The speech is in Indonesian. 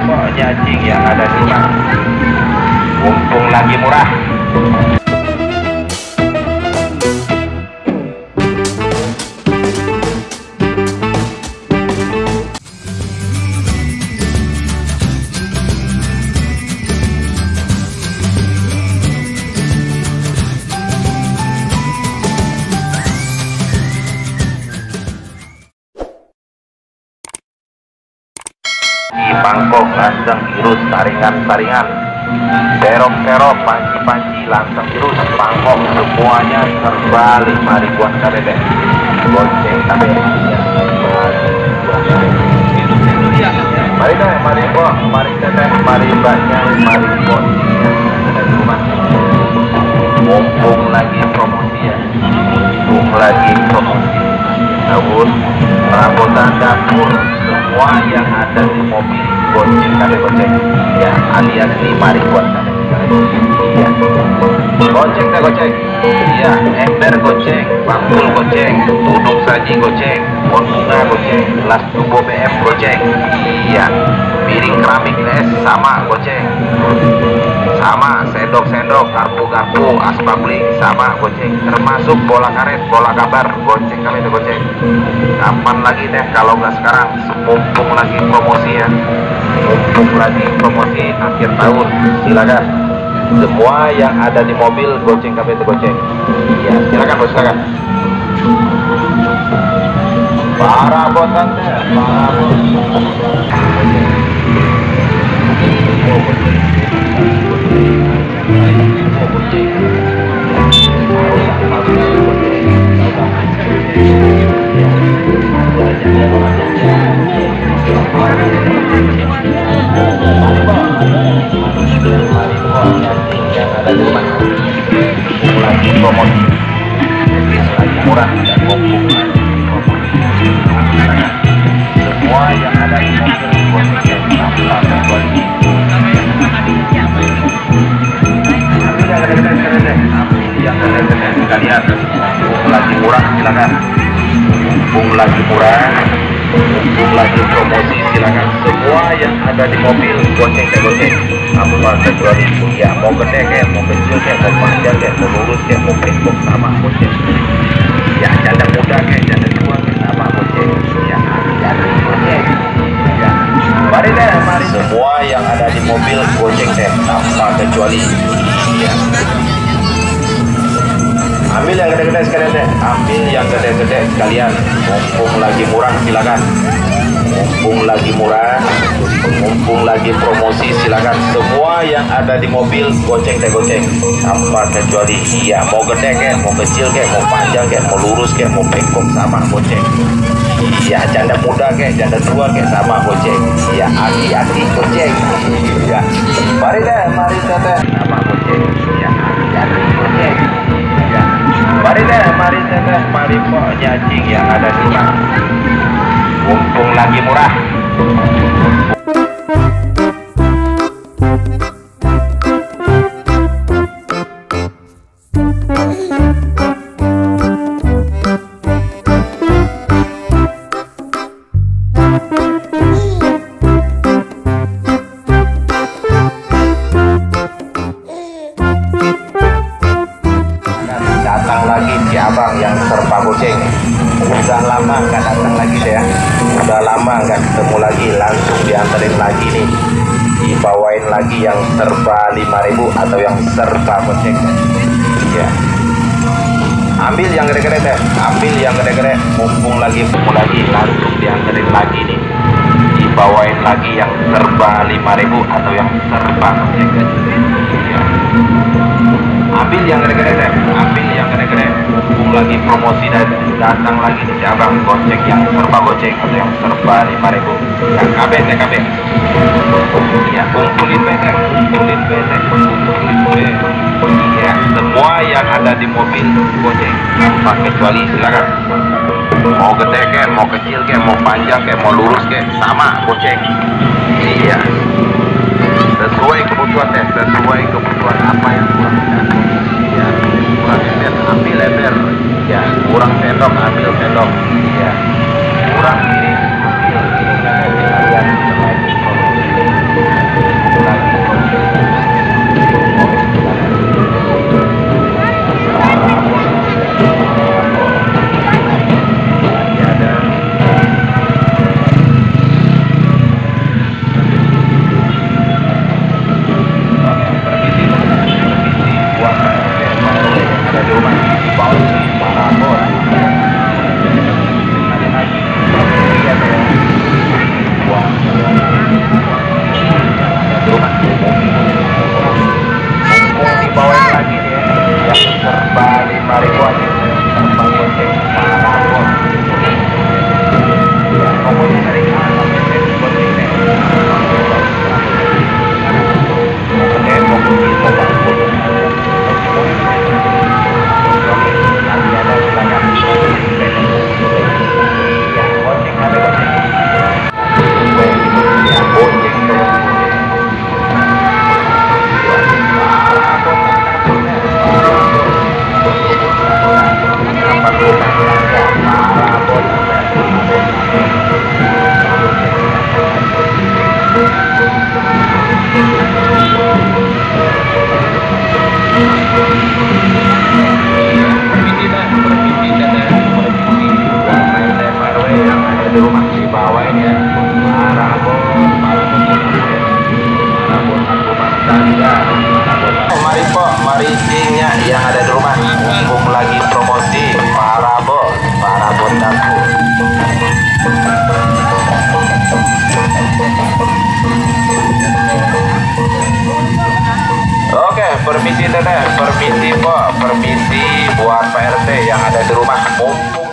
pokoknya cing yang ada di rumah. Mumpung lagi murah. Di Bangkok, langsung virus, taringan-taringan, terok-terok, panci-panci, langsung virus, Bangkok, semuanya serba 5 ribuan KBB. Gonceng KBB. Mari deh, mari kok, mari teteh, mari mbaknya, mari kok. Ada di rumah. Mumpung lagi promosi ya, mumpung lagi promosi. Tahun perabotan dapur, semua yang ada di mobil gonceng KBB gonceng ya, alias 5 ribuan KBB. Iya, gonceng teh gonceng, iya, ember gonceng, bangkul gonceng, tudung saji gonceng, pot bunga gonceng, gelas turbo BM gonceng, iya, piring keramik es sama gonceng, sama sendok-sendok, garpu-garpu, asbabling sama gonceng, termasuk bola karet, bola kabar gonceng kami itu gonceng. Kapan lagi deh kalau nggak sekarang, mumpung lagi promosi ya, mumpung lagi promosi akhir tahun, silakan semua yang ada di mobil gonceng kami itu gonceng ya, silakan bos, silakan para botan deh, para lagi promosi, lagi murah dan mumpung lagi promosi. Semua yang ada di mobil gonceng tanpa kecuali. Ambil yang gede-gede sekalian, mumpung lagi murah silakan. Mumpung lagi murah, mumpung lagi promosi silakan. Semua yang ada di mobil gonceng teh gonceng tanpa kecuali. Ya mau gede kayak, mau kecil kayak, mau panjang kayak, mau lurus kayak, mau bengkok sama gonceng. Ya janda muda kayak, janda tua kayak sama gonceng. Ya janda gonceng. Ya mari deh, mari. Semua yang ada di mobil gonceng teh tanpa kecuali. Ya. Ambil yang gede-gede sekalian deh, ambil yang gede-gede sekalian. Mumpung lagi murah silakan. Mumpung lagi murah, mumpung lagi promosi silakan. Semua yang ada di mobil gonceng teh gonceng tanpa kecuali. Iya, mau gede kayak, mau kecil kayak, mau panjang kayak, mau lurus kayak, mau bengkok sama gonceng. Iya, janda muda kayak, janda tua kayak sama gonceng. Iya, aki-aki gonceng. Iya, mari deh, mari teteh sama gonceng. Iya, aki-aki gonceng. Iya, mari deh, mari teteh, mari pokoknya cing yang ada di rumah. Mumpung lagi murah. Datang lagi si abang yang serba gonceng. Udah lama nggak datang lagi deh ya, udah lama nggak ketemu lagi, langsung dianterin lagi nih, dibawain lagi yang serba 5.000 atau yang serba gonceng ya. Ambil yang gede-gede deh, ambil yang gede-gede, mumpung lagi langsung dianterin lagi nih, dibawain lagi yang serba 5.000 atau yang serba gonceng ya. Ambil yang gede-gede deh, ambil yang gede-gede, mumpung lagi promosi dan datang lagi si abang gonceng yang serba gonceng atau yang serba 5.000 yang KB TKB ya. Kumpulin BT, kumpulin BT, kumpulin ya. Semua yang ada di mobil gonceng tanpa kecuali silakan. Mau gede kayak, mau kecil kayak, mau panjang kayak, mau lurus kayak, sama gonceng iya. Sesuai kebutuhan teh, sesuai kebutuhan apa yang kurang ya. Kurang ember, ambil ember ya. Kurang sendok, ambil sendok ya. Kurang ini, ambil kalian lagi. permisi Teteh, permisi Pak, permisi buat Pak RT yang ada di rumah. Mumpung